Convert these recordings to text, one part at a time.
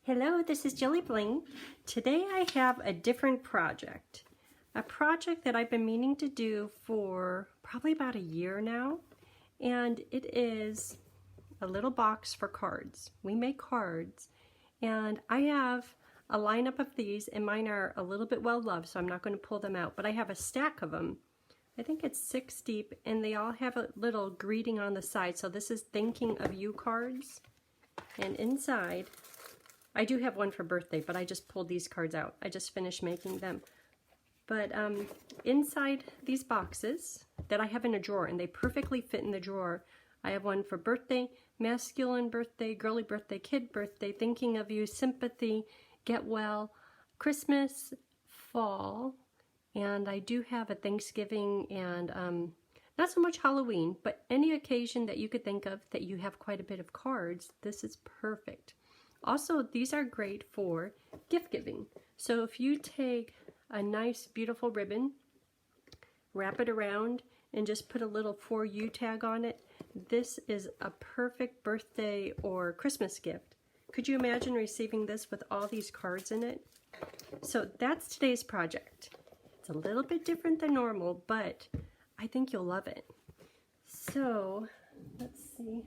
Hello, this is Jilly Bling. Today I have a different project. A project that I've been meaning to do for probably about a year now. And it is a little box for cards. We make cards. And I have a lineup of these, and mine are a little bit well loved, so I'm not going to pull them out. But I have a stack of them. I think it's 6 deep, and they all have a little greeting on the side. So this is thinking of you cards. And inside, I do have one for birthday, but I just pulled these cards out. I just finished making them. But inside these boxes that I have in a drawer, and they perfectly fit in the drawer, I have one for birthday, masculine birthday, girly birthday, kid birthday, thinking of you, sympathy, get well, Christmas, fall, and I do have a Thanksgiving and not so much Halloween, but any occasion that you could think of that you have quite a bit of cards, this is perfect. Also, these are great for gift giving. So if you take a nice, beautiful ribbon, wrap it around, and just put a little For You tag on it, this is a perfect birthday or Christmas gift. Could you imagine receiving this with all these cards in it? So that's today's project. It's a little bit different than normal, but I think you'll love it. So, let's see.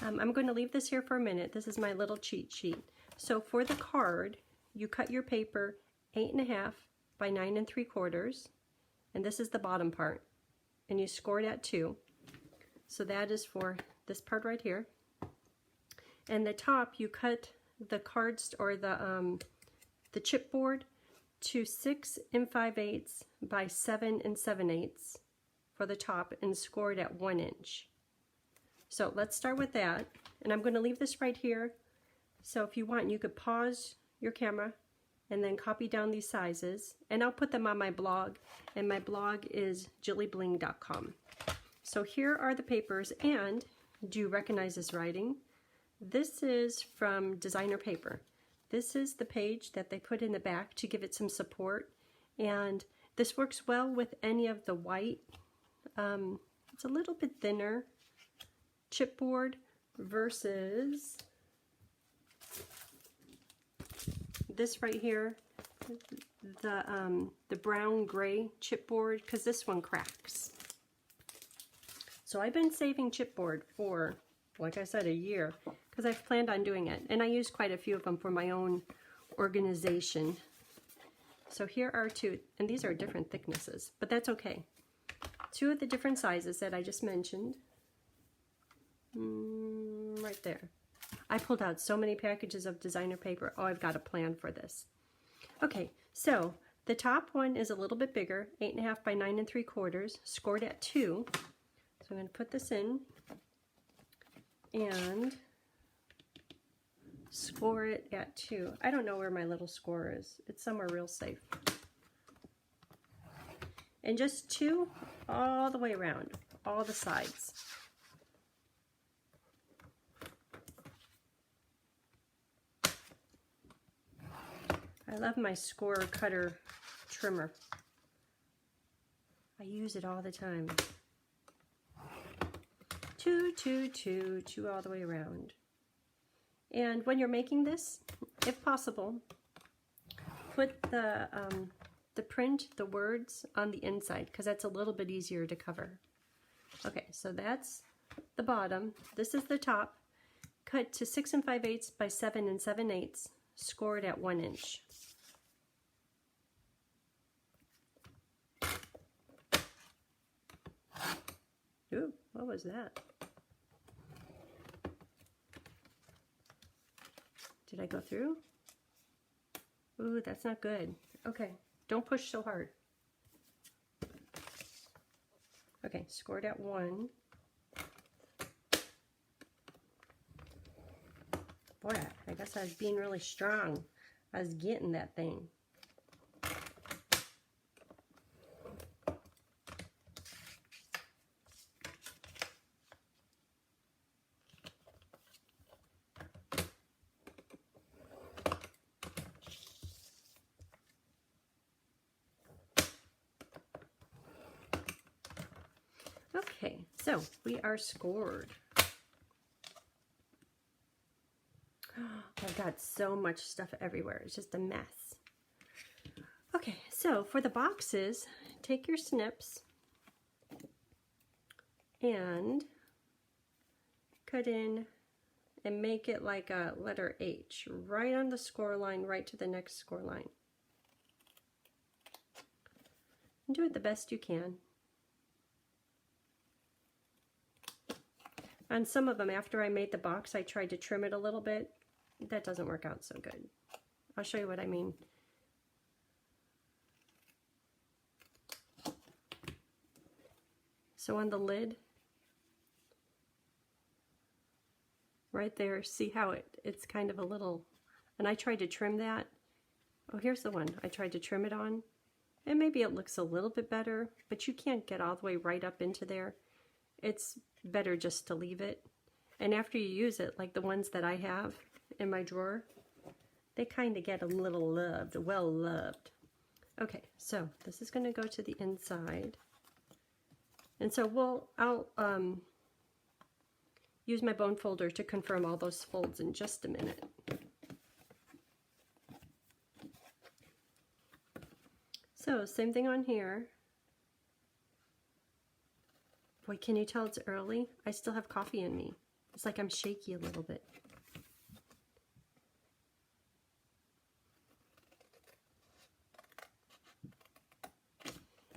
I'm going to leave this here for a minute. This is my little cheat sheet. So for the card, you cut your paper 8.5 by 9 3/4, and this is the bottom part. And you score it at 2. So that is for this part right here. And the top, you cut the cards or the chipboard to 6 5/8 by 7 7/8 for the top, and score it at 1 inch. So let's start with that, and I'm going to leave this right here. So if you want, you could pause your camera and then copy down these sizes, and I'll put them on my blog, and my blog is jillybling.com. So here are the papers, and do you recognize this writing? This is from Designer Paper. This is the page that they put in the back to give it some support, and this works well with any of the white. It's a little bit thinner chipboard versus this right here, the brown gray chipboard, because this one cracks. So I've been saving chipboard for, like I said, a year, because I've planned on doing it, and I use quite a few of them for my own organization. So here are 2, and these are different thicknesses, but that's okay. 2 of the different sizes that I just mentioned. Right there. I pulled out so many packages of Designer Paper. Oh, I've got a plan for this. Okay, so the top one is a little bit bigger, 8.5 by 9 3/4, scored at 2. So I'm going to put this in and score it at 2. I don't know where my little score is. It's somewhere real safe. And just 2 all the way around, all the sides. I love my score cutter trimmer. I use it all the time. 2, 2, 2, 2 all the way around. And when you're making this, if possible, put the print, the words on the inside, because that's a little bit easier to cover. Okay, so that's the bottom. This is the top. Cut to 6 5/8 by 7 7/8. Scored at 1 inch. Ooh, what was that? Did I go through? Ooh, that's not good. Okay, don't push so hard. Okay, scored at 1. Boy, I guess I was being really strong. I was getting that thing. Okay, so we are scored. I've got so much stuff everywhere. It's just a mess. Okay, so for the boxes, take your snips and cut in and make it like a letter H, right on the score line, right to the next score line. And do it the best you can. On some of them, after I made the box, I tried to trim it a little bit. That doesn't work out so good. I'll show you what I mean. So on the lid, right there, see how it's kind of a little, and I tried to trim that. Oh, here's the one I tried to trim it on. And maybe it looks a little bit better, but you can't get all the way right up into there. It's better just to leave it. And after you use it, like the ones that I have in my drawer, they kind of get a little loved, well loved. Okay, so this is going to go to the inside. And so I'll use my bone folder to confirm all those folds in just a minute. So same thing on here. Boy, can you tell it's early? I still have coffee in me. It's like I'm shaky a little bit.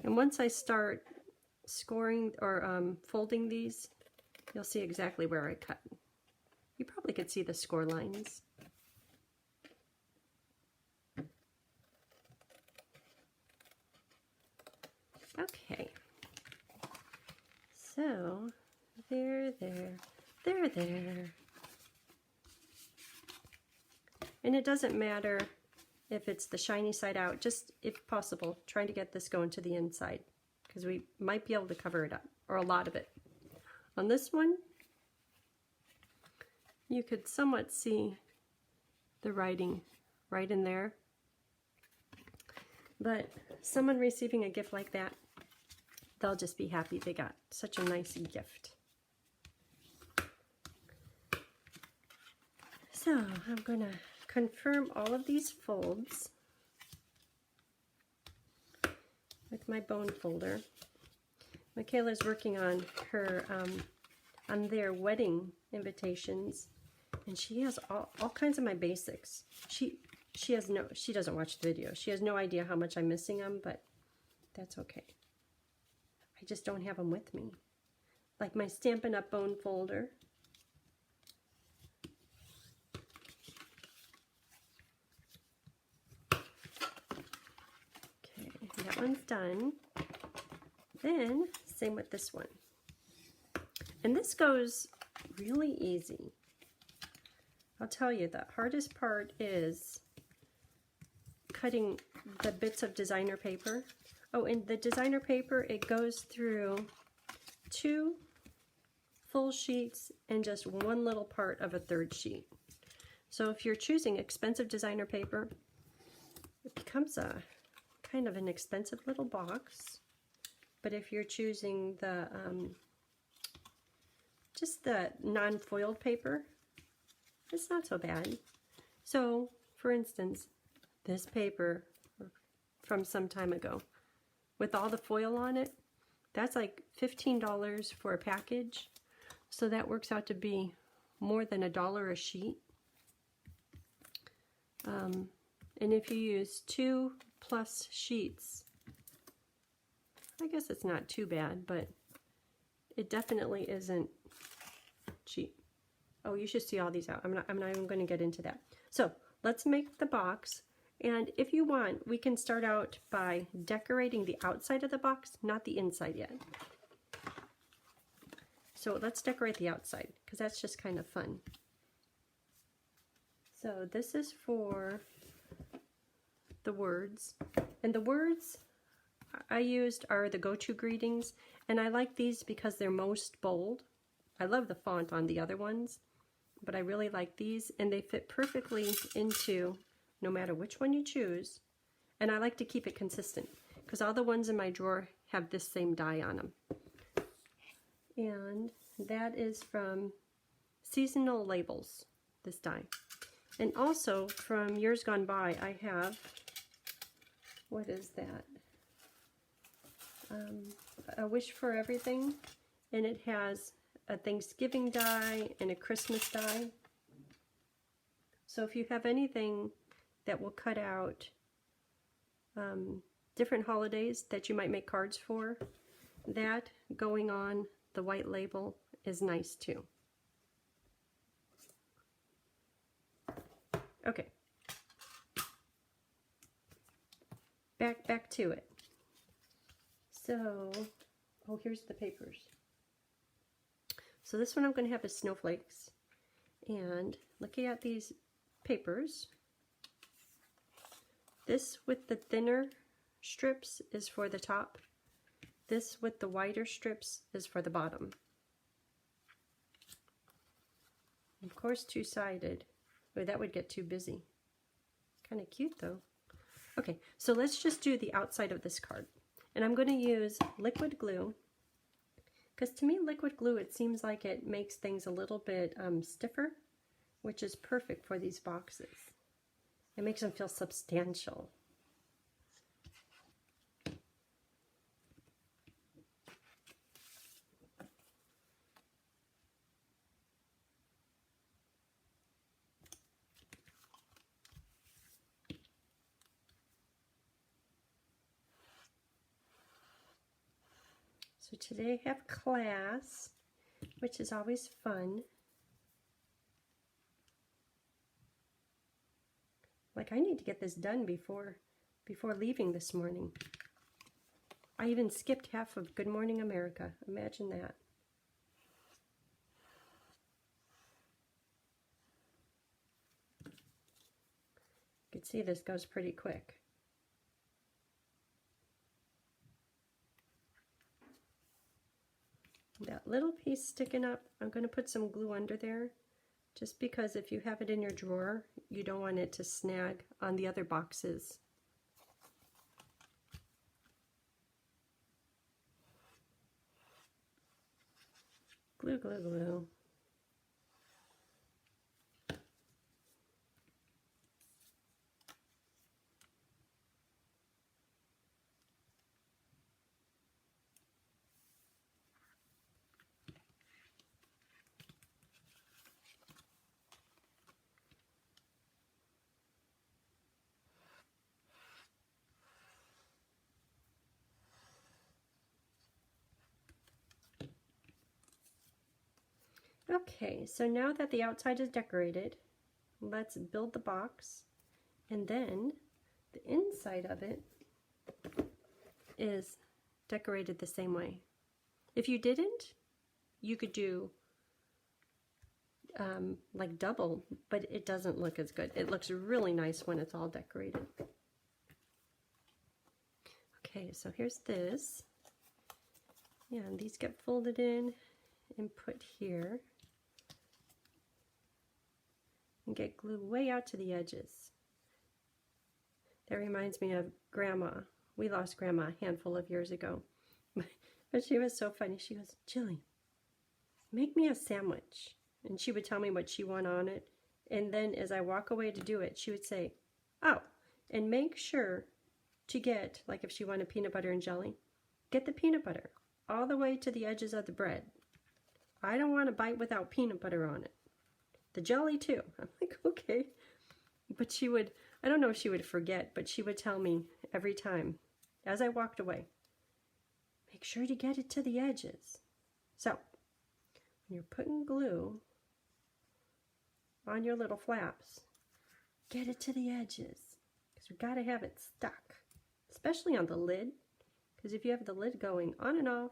And once I start scoring or folding these, you'll see exactly where I cut. You probably could see the score lines. Okay. So, there. And it doesn't matter if it's the shiny side out, just if possible, trying to get this going to the inside, because we might be able to cover it up, or a lot of it. On this one, you could somewhat see the writing right in there. But someone receiving a gift like that, they'll just be happy they got such a nice gift. So I'm going to confirm all of these folds with my bone folder. Michaela's working on her on their wedding invitations, and she has all kinds of my basics. She doesn't watch the video. She has no idea how much I'm missing them, but that's okay. I just don't have them with me. Like my Stampin' Up! Bone folder. Okay, that one's done. Then, same with this one. And this goes really easy. I'll tell you, the hardest part is cutting the bits of designer paper. Oh, and the designer paper, it goes through 2 full sheets and just one little part of a 3rd sheet. So if you're choosing expensive designer paper, it becomes a kind of an expensive little box. But if you're choosing the just the non-foiled paper, it's not so bad. So, for instance, this paper from some time ago, with all the foil on it, that's like $15 for a package. So that works out to be more than $1 a sheet. And if you use 2+ sheets, I guess it's not too bad, but it definitely isn't cheap. Oh, you should see all these out. I'm not even going to get into that. So let's make the box. And if you want, we can start out by decorating the outside of the box, not the inside yet. So let's decorate the outside, because that's just kind of fun. So this is for the words. And the words I used are the go-to greetings. And I like these because they're most bold. I love the font on the other ones, but I really like these. And they fit perfectly into no matter which one you choose. And I like to keep it consistent because all the ones in my drawer have this same die on them. And that is from Seasonal Labels, this die. And also from years gone by, I have, what is that? A Wish for Everything, and it has a Thanksgiving die and a Christmas die. So if you have anything that will cut out different holidays that you might make cards for, that going on the white label is nice too. Okay, back to it. So, oh, here's the papers. So this one I'm going to have is snowflakes. And looking at these papers, this with the thinner strips is for the top. This with the wider strips is for the bottom. Of course, two-sided. Oh, that would get too busy. Kind of cute though. Okay, so let's just do the outside of this card. And I'm going to use liquid glue, because to me liquid glue, it seems like it makes things a little bit stiffer, which is perfect for these boxes. It makes them feel substantial. So today I have class, which is always fun. Like, I need to get this done before leaving this morning. I even skipped half of Good Morning America. Imagine that. You can see this goes pretty quick. That little piece sticking up, I'm going to put some glue under there, just because if you have it in your drawer, you don't want it to snag on the other boxes. Glue, glue, glue. Okay, so now that the outside is decorated, let's build the box, and then the inside of it is decorated the same way. If you didn't, you could do like double, but it doesn't look as good. It looks really nice when it's all decorated. Okay, so here's this. Yeah, and these get folded in and put here. And get glue way out to the edges. That reminds me of Grandma. We lost Grandma a handful of years ago. But she was so funny. She goes, "Jilly, make me a sandwich." And she would tell me what she wanted on it. And then as I walk away to do it, she would say, "Oh, and make sure to get," like if she wanted peanut butter and jelly, "get the peanut butter all the way to the edges of the bread. I don't want to bite without peanut butter on it. The jelly too." I'm like, okay. But she would, I don't know if she would forget, but she would tell me every time as I walked away, make sure to get it to the edges. So when you're putting glue on your little flaps, get it to the edges, because we've got to have it stuck, especially on the lid, because if you have the lid going on and off,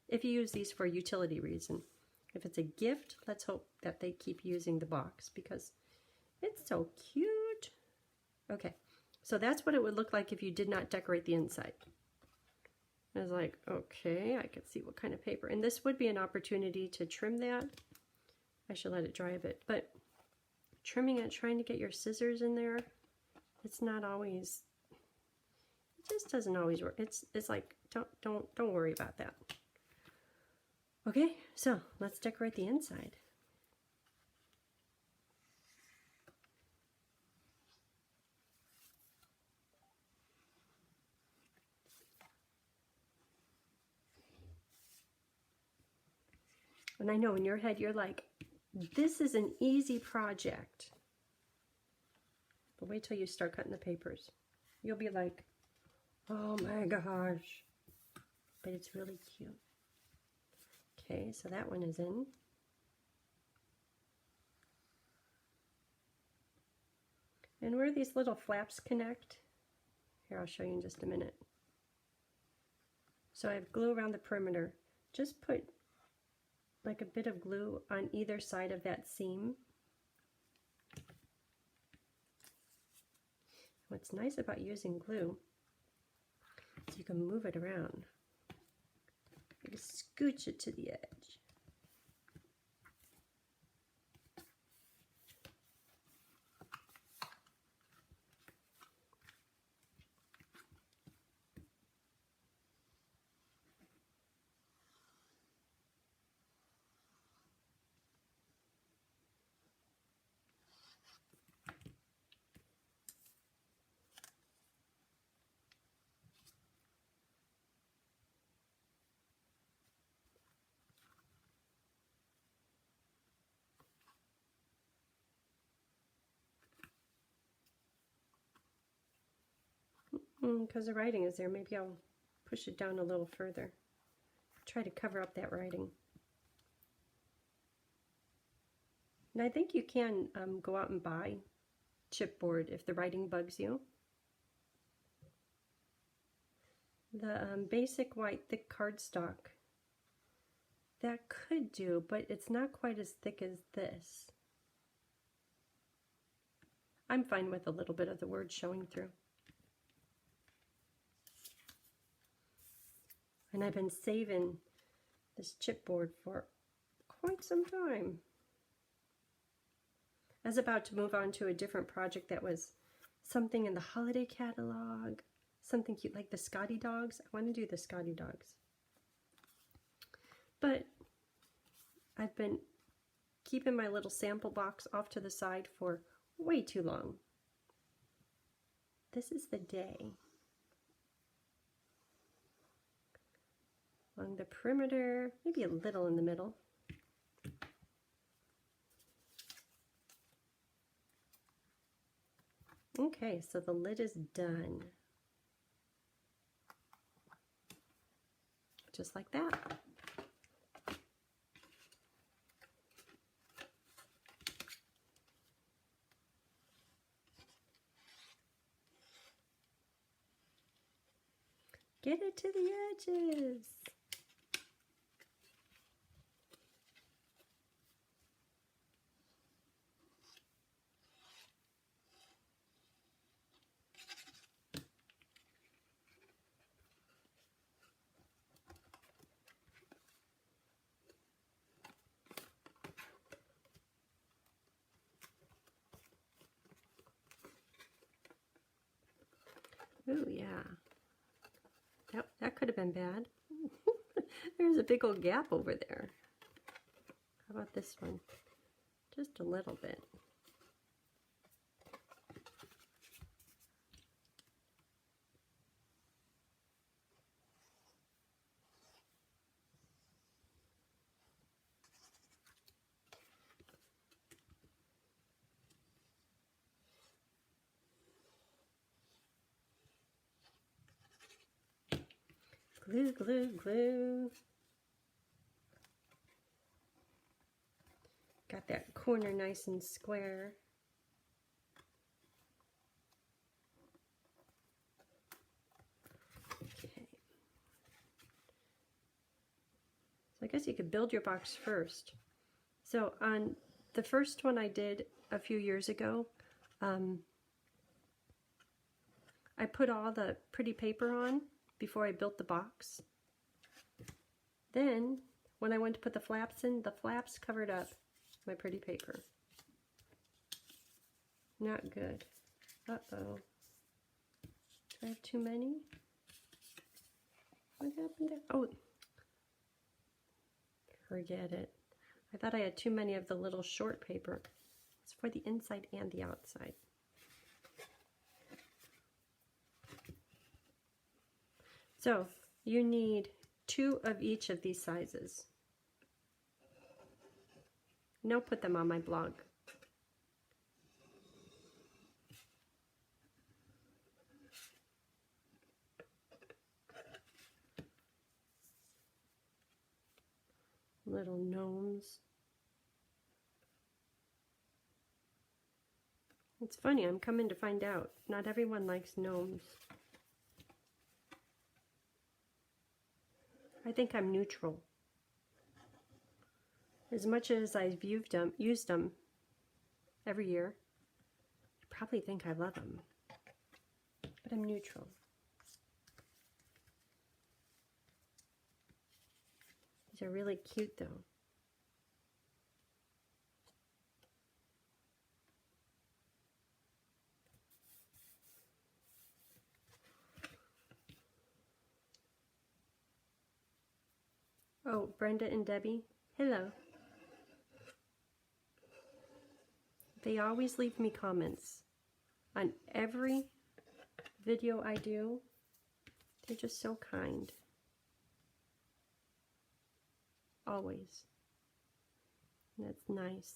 if you use these for a utility reason. If it's a gift, let's hope that they keep using the box because it's so cute. Okay, so that's what it would look like if you did not decorate the inside. I was like, okay, I could see what kind of paper. And this would be an opportunity to trim that. I should let it dry a bit. But trimming it, trying to get your scissors in there, it's not always, it just doesn't always work. It's like, don't worry about that. Okay, so let's decorate the inside. And I know in your head, you're like, this is an easy project. But wait till you start cutting the papers. You'll be like, oh my gosh. But it's really cute. Okay, so that one is in. And where these little flaps connect, here I'll show you in just a minute. So I have glue around the perimeter. Just put like a bit of glue on either side of that seam. What's nice about using glue is you can move it around. You can scooch it to the edge. Because the writing is there, maybe I'll push it down a little further. Try to cover up that writing. And I think you can go out and buy chipboard if the writing bugs you. The basic white thick cardstock, that could do, but it's not quite as thick as this. I'm fine with a little bit of the words showing through. And I've been saving this chipboard for quite some time. I was about to move on to a different project that was something in the holiday catalog, something cute like the Scotty dogs. I want to do the Scotty dogs. But I've been keeping my little sample box off to the side for way too long. This is the day. Along the perimeter, maybe a little in the middle. Okay, so the lid is done. Just like that. Get it to the edges. Ooh, yeah. Yep, that could have been bad. There's a big old gap over there. How about this one? Just a little bit. Glue, glue, glue. Got that corner nice and square. Okay. So I guess you could build your box first. So on the first one I did a few years ago, I put all the pretty paper on before I built the box. Then, when I went to put the flaps in, the flaps covered up my pretty paper. Not good. Uh-oh. Do I have too many? What happened there? Oh, forget it. I thought I had too many of the little short paper. It's for the inside and the outside. So you need 2 of each of these sizes. and I'll put them on my blog. Little gnomes. It's funny, I'm coming to find out, not everyone likes gnomes. I think I'm neutral. As much as I've used them every year, you probably think I love them, but I'm neutral. These are really cute though. Oh, Brenda and Debbie, hello. They always leave me comments on every video I do. They're just so kind. Always. And that's nice.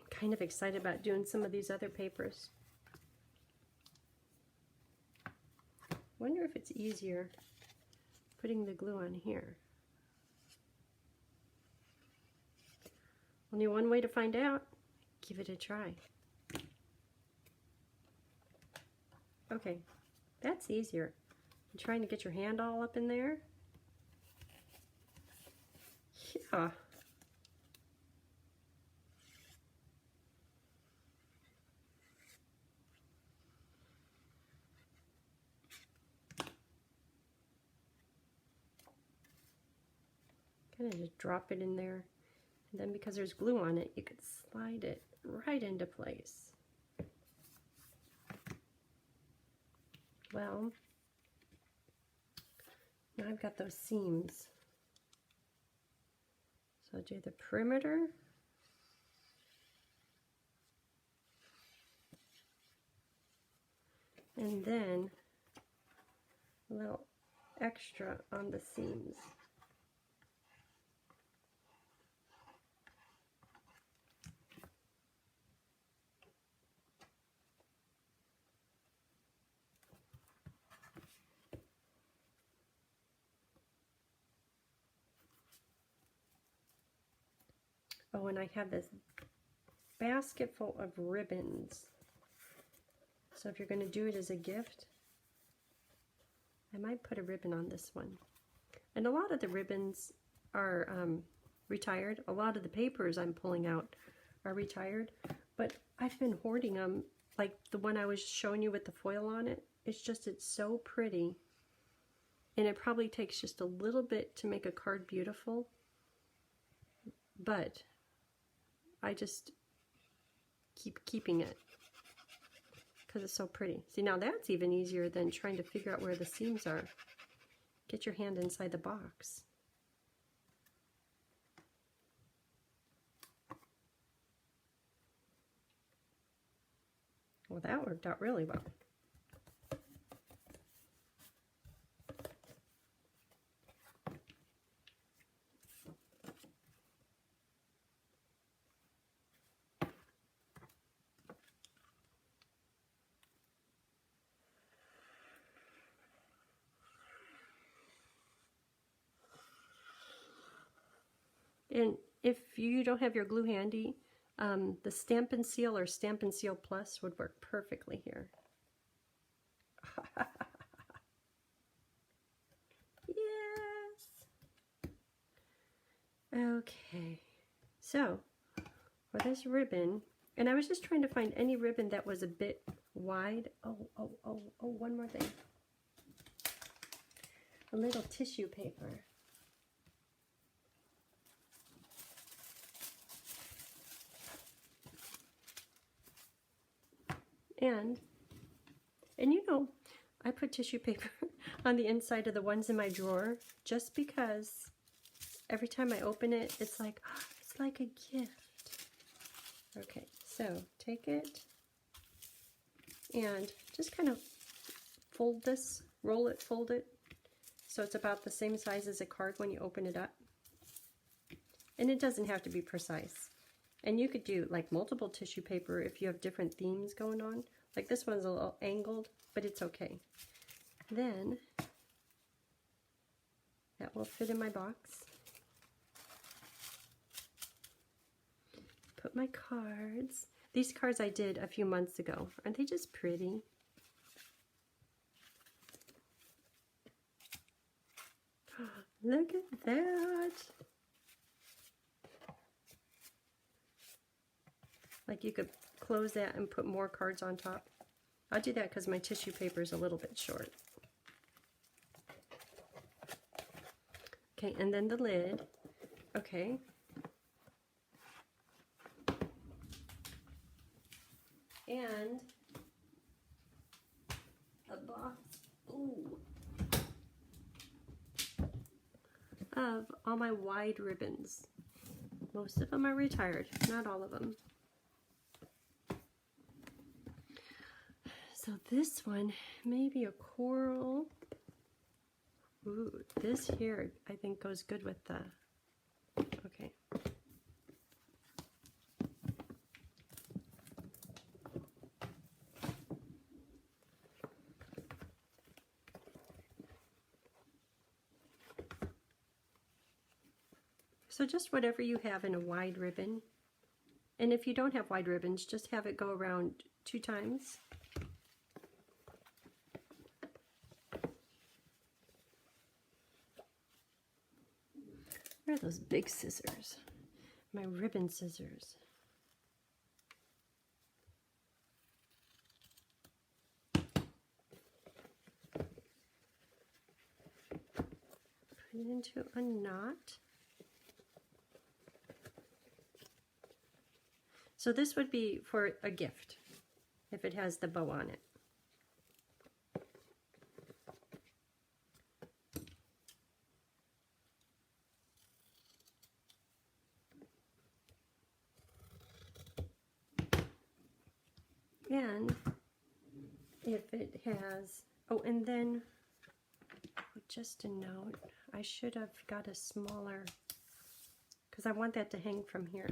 Kind of excited about doing some of these other papers. Wonder if it's easier putting the glue on here. Only one way to find out. Give it a try. Okay, that's easier. I'm trying to get your hand all up in there. Yeah. Kind of just drop it in there, and then because there's glue on it, you could slide it right into place. Well, now I've got those seams. So I'll do the perimeter. And then a little extra on the seams. Oh, and I have this basket full of ribbons. So if you're going to do it as a gift, I might put a ribbon on this one. And a lot of the ribbons are retired. A lot of the papers I'm pulling out are retired. But I've been hoarding them, like the one I was showing you with the foil on it. It's so pretty. And it probably takes just a little bit to make a card beautiful. But I just keep keeping it because it's so pretty. See, now that's even easier than trying to figure out where the seams are. Get your hand inside the box. Well, that worked out really well. And if you don't have your glue handy, the Stampin' Seal or Stampin' Seal Plus would work perfectly here. Yes! Okay, so for this ribbon, and I was just trying to find any ribbon that was a bit wide. Oh, one more thing. A little tissue paper. And you know, I put tissue paper on the inside of the ones in my drawer just because every time I open it, it's like, oh, it's like a gift. Okay, so take it and just kind of fold this, roll it, fold it, so it's about the same size as a card when you open it up. And it doesn't have to be precise. And you could do like multiple tissue paper if you have different themes going on. Like this one's a little angled, but it's okay. Then that will fit in my box. Put my cards. These cards I did a few months ago. Aren't they just pretty? Look at that. Like you could close that and put more cards on top. I'll do that because my tissue paper is a little bit short. Okay, and then the lid. Okay. And a box, ooh, of all my wide ribbons. Most of them are retired, not all of them. So this one may be a coral. Ooh, this here I think goes good with the, okay. So just whatever you have in a wide ribbon. And if you don't have wide ribbons, just have it go around 2 times. Where are those big scissors? My ribbon scissors. Put it into a knot. So this would be for a gift, if it has the bow on it. And if it has, oh, and then, just a note, I should have got a smaller, because I want that to hang from here.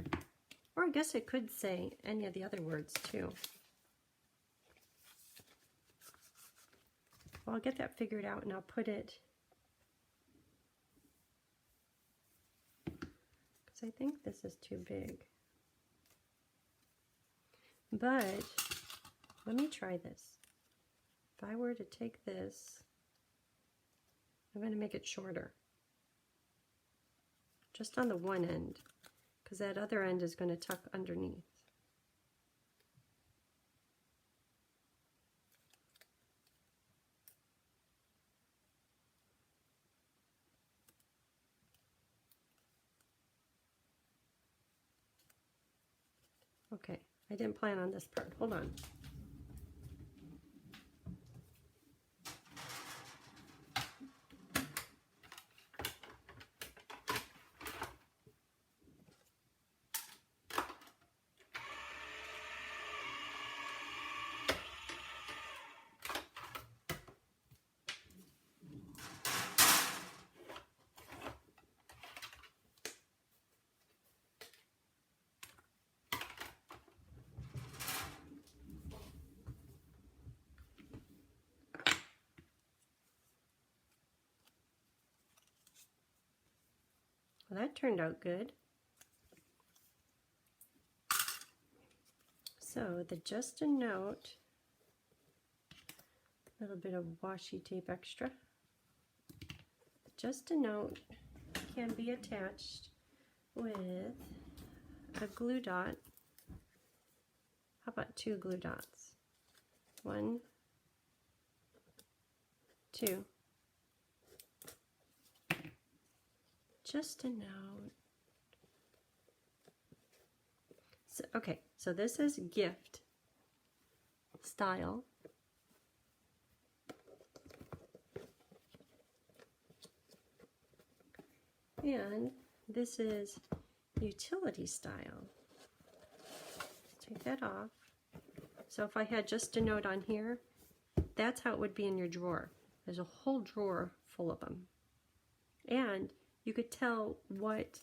Or I guess it could say any of the other words too. Well, I'll get that figured out and I'll put it, because I think this is too big. But let me try this. If I were to take this, I'm going to make it shorter. Just on the one end, because that other end is going to tuck underneath. Okay, I didn't plan on this part. Hold on. Well, that turned out good. So the Just a Note, a little bit of washi tape extra. Just a Note can be attached with a glue dot. How about 2 glue dots? 1, 2. Just a Note. So, okay, so this is gift. style. And this is utility style. Take that off. So if I had just a note on here, that's how it would be in your drawer. There's a whole drawer full of them. And you could tell what,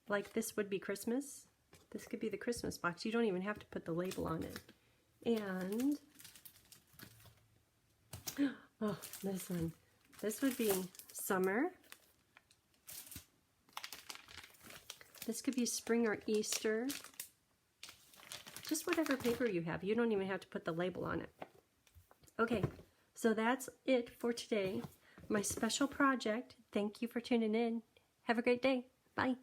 like this would be Christmas. This could be the Christmas box. You don't even have to put the label on it. And, oh, this one. This would be summer. This could be spring or Easter. Just whatever paper you have. You don't even have to put the label on it. Okay, so that's it for today. My special project. Thank you for tuning in. Have a great day. Bye.